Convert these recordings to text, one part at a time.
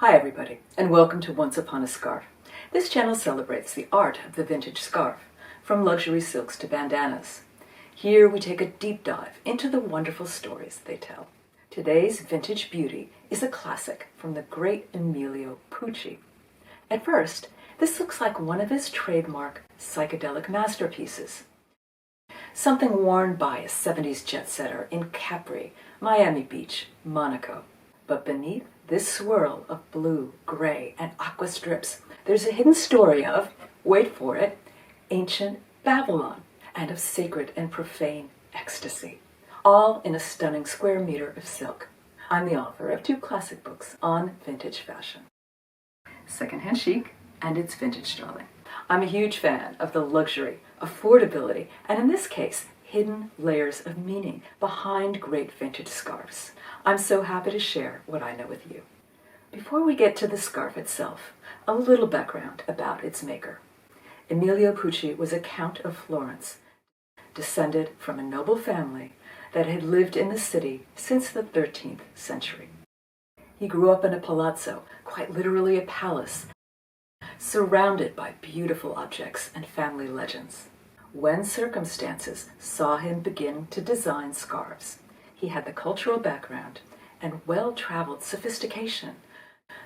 Hi everybody, and welcome to Once Upon a Scarf. This channel celebrates the art of the vintage scarf, from luxury silks to bandanas. Here we take a deep dive into the wonderful stories they tell. Today's vintage beauty is a classic from the great Emilio Pucci. At first, this looks like one of his trademark psychedelic masterpieces. Something worn by a 70s jet setter in Capri, Miami Beach, Monaco. But beneath this swirl of blue, gray, and aqua strips, there's a hidden story of, wait for it, ancient Babylon, and of sacred and profane ecstasy, all in a stunning square meter of silk. I'm the author of 2 classic books on vintage fashion, Secondhand Chic and It's Vintage Darling. I'm a huge fan of the luxury, affordability, and in this case, hidden layers of meaning behind great vintage scarves. I'm so happy to share what I know with you. Before we get to the scarf itself, a little background about its maker. Emilio Pucci was a Count of Florence, descended from a noble family that had lived in the city since the 13th century. He grew up in a palazzo, quite literally a palace, surrounded by beautiful objects and family legends. When circumstances saw him begin to design scarves, he had the cultural background and well-traveled sophistication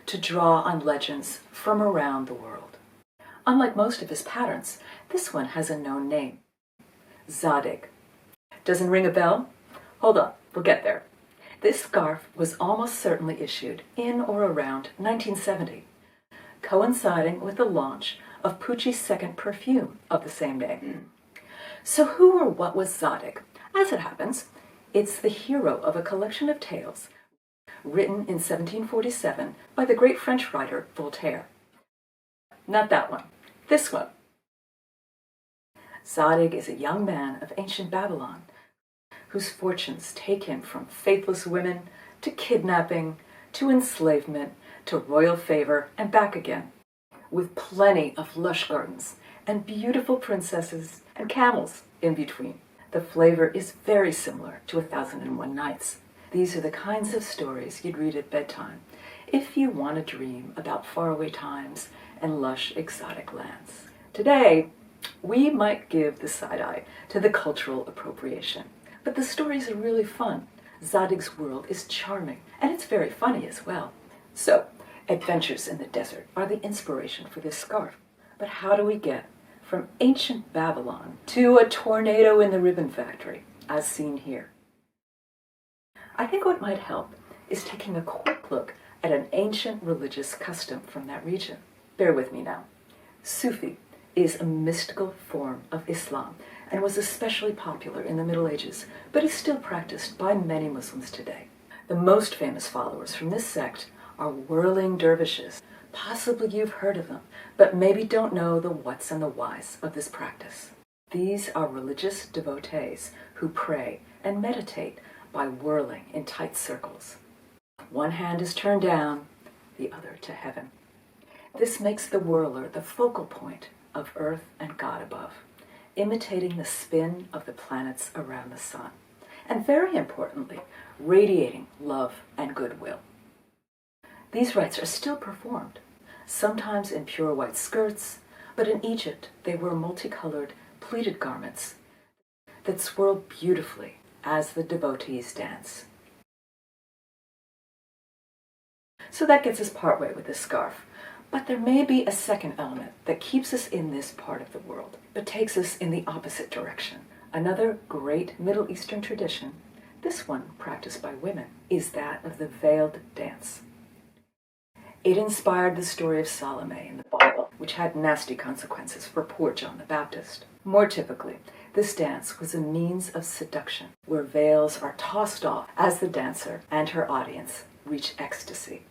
to draw on legends from around the world. Unlike most of his patterns, this one has a known name, Zadig. Doesn't ring a bell? Hold on, we'll get there. This scarf was almost certainly issued in or around 1970, coinciding with the launch of Pucci's second perfume of the same name. So who or what was Zadig? As it happens, it's the hero of a collection of tales written in 1747 by the great French writer Voltaire. Not that one, this one. Zadig is a young man of ancient Babylon whose fortunes take him from faithless women to kidnapping to enslavement to royal favor and back again, with plenty of lush gardens and beautiful princesses and camels in between. The flavor is very similar to 1001 Nights. These are the kinds of stories you'd read at bedtime if you want to dream about faraway times and lush exotic lands. Today, we might give the side-eye to the cultural appropriation, but the stories are really fun. Zadig's world is charming, and it's very funny as well. So, adventures in the desert are the inspiration for this scarf. But how do we get from ancient Babylon to a tornado in the ribbon factory, as seen here? I think what might help is taking a quick look at an ancient religious custom from that region. Bear with me now. Sufi is a mystical form of Islam and was especially popular in the Middle Ages, but is still practiced by many Muslims today. The most famous followers from this sect are whirling dervishes. Possibly you've heard of them, but maybe don't know the whats and the whys of this practice. These are religious devotees who pray and meditate by whirling in tight circles. One hand is turned down, the other to heaven. This makes the whirler the focal point of Earth and God above, imitating the spin of the planets around the sun, and very importantly, radiating love and goodwill. These rites are still performed, sometimes in pure white skirts, but in Egypt they wear multicolored pleated garments that swirl beautifully as the devotees dance. So that gets us partway with this scarf, but there may be a second element that keeps us in this part of the world, but takes us in the opposite direction. Another great Middle Eastern tradition, this one practiced by women, is that of the veiled dance. It inspired the story of Salome in the Bible, which had nasty consequences for poor John the Baptist. More typically, this dance was a means of seduction, where veils are tossed off as the dancer and her audience reach ecstasy.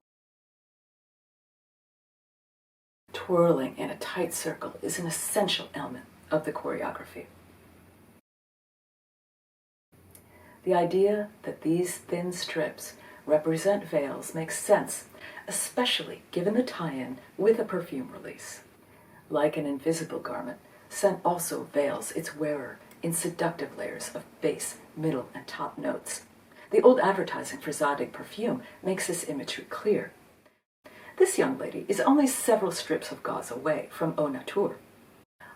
Twirling in a tight circle is an essential element of the choreography. The idea that these thin strips represent veils makes sense, especially given the tie-in with a perfume release. Like an invisible garment, scent also veils its wearer in seductive layers of base, middle, and top notes. The old advertising for Zadig perfume makes this imagery clear. This young lady is only several strips of gauze away from au nature.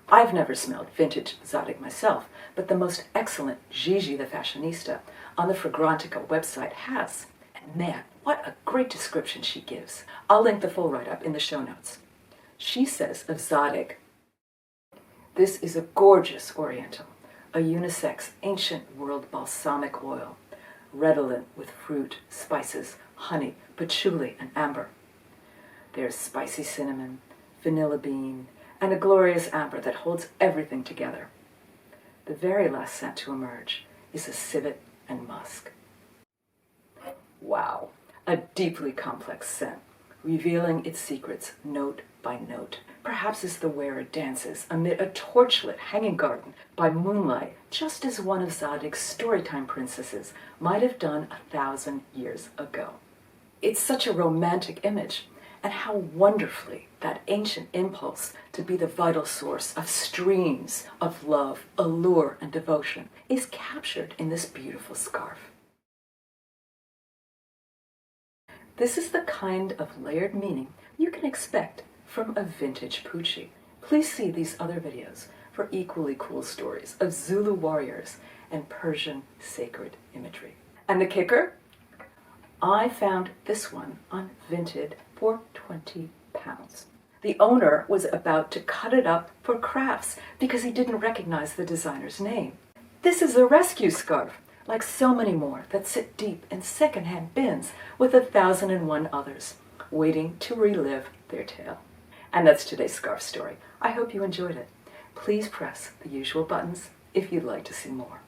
I've never smelled vintage Zadig myself, but the most excellent Gigi the fashionista on the Fragrantica website has. And man, what a great description she gives. I'll link the full write-up in the show notes. She says of Zadig, "This is a gorgeous Oriental, a unisex ancient world balsamic oil, redolent with fruit, spices, honey, patchouli, and amber. There's spicy cinnamon, vanilla bean, and a glorious amber that holds everything together. The very last scent to emerge is a civet and musk." Wow, a deeply complex scent, revealing its secrets note by note. Perhaps as the wearer dances amid a torchlit hanging garden by moonlight, just as one of Zadig's storytime princesses might have done 1,000 years ago. It's such a romantic image, and how wonderfully that ancient impulse to be the vital source of streams of love, allure, and devotion is captured in this beautiful scarf. This is the kind of layered meaning you can expect from a vintage Pucci. Please see these other videos for equally cool stories of Zulu warriors and Persian sacred imagery. And the kicker? I found this one on Vinted for £20. The owner was about to cut it up for crafts because he didn't recognize the designer's name. This is a rescue scarf, like so many more that sit deep in secondhand bins with 1,001 others, waiting to relive their tale. And that's today's scarf story. I hope you enjoyed it. Please press the usual buttons if you'd like to see more.